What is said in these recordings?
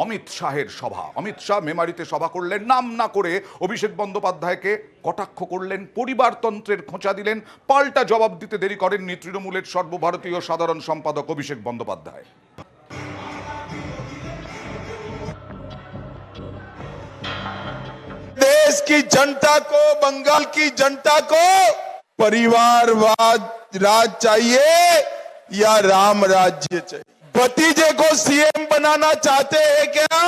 অমিত শাহের সভা। অমিত শাহ মেমারিতে সভা করলেন, নাম না করে অভিষেক বন্দ্যোপাধ্যায়কে কটাক্ষ করলেন, পরিবারতন্ত্রের খোঁচা দিলেন, পাল্টা জবাব দিতে দেরি করেননি তৃণমূলের সর্বভারতীয় সাধারণ সম্পাদক অভিষেক বন্দ্যোপাধ্যায়। देश की जनता को, बंगाल की जनता को परिवारवाद राज चाहिए या राम राज्य चाहिए? भतीजे को सीएम बनाना चाहते हैं क्या?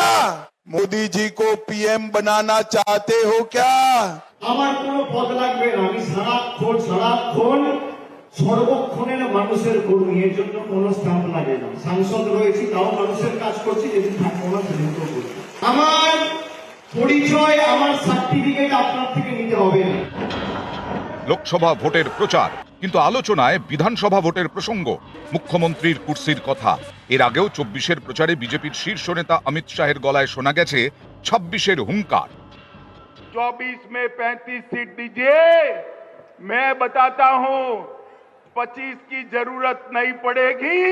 मोदी जी को पीएम बनाना चाहते हो क्या? আমার কোনো পদ লাগবে না, আমি সারাক্ষণ সর্বক্ষণের মানুষের কর্মী, এর জন্য কোনো স্টাম্প লাগে না। সাংসদ রয়েছি, তাও মানুষের কাজ করছি, যদি থাকবো না সেদিন তো করছি। আমার পরিচয়, আমার সার্টিফিকেট আপনার থেকে নিতে হবে না। লোকসভা ভোটের প্রচার, কিন্তু আলোচনায় বিধানসভা ভোটের প্রসঙ্গ, মুখ্যমন্ত্রীর কুর্সির কথা। এর আগেও 24-এর প্রচারে বিজেপির শীর্ষ নেতা অমিত শাহের গলায় শোনা গেছে 26-এর হুঙ্কার। 24 में 35 सीट दीजिए, मैं बताता हूं 25 की जरूरत नहीं पड़ेगी।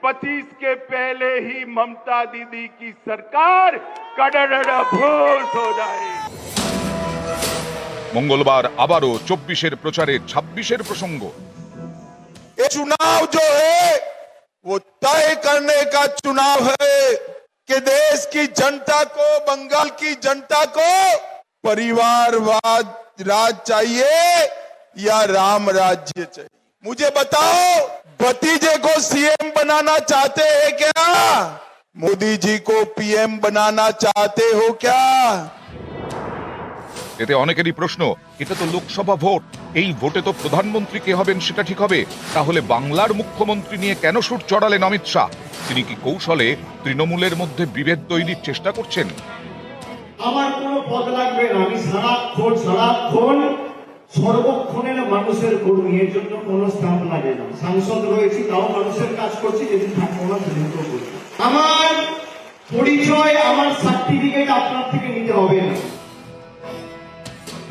25 के पहले ही ममता दीदी की सरकार कड़ड़भूस हो जाएगी। মঙ্গলবার আবারও 24-এর প্রচারে 26-এর প্রসঙ্গ। ये चुनाव जो है वो तय करने का चुनाव है कि देश की जनता को, बंगाल की जनता को परिवारवाद राज चाहिए या राम राज्य चाहिए? मुझे बताओ, भतीजे को सीएम बनाना चाहते हैं क्या? मोदी जी को पीएम बनाना चाहते हो क्या? এতে অনেকেরই প্রশ্ন, এটা তো লোকসভা ভোট, এই ভোটে তো প্রধানমন্ত্রী কে হবেন সেটা ঠিক হবে, তাহলে বাংলার মুখ্যমন্ত্রী নিয়ে কেন সুর চড়ালেন অমিত শাহ? তিনি কি কৌশলে তৃণমূলের মধ্যে বিভেদ তৈরির চেষ্টা করছেন? আমার কোনো পদ লাগবে না, আমি সারাক্ষণ সর্বক্ষণের মানুষের কর্মী, এর জন্য কোনো স্টাম্প লাগে না। সাংসদ রয়েছি, তাও মানুষের কাজ করছি, যদি থাকবো না সেদিন তো করছি। আমার পরিচয়, আমার সার্টিফিকেট আপনার থেকে নিতে হবে না।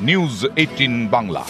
নিউজ 18 বাংলা।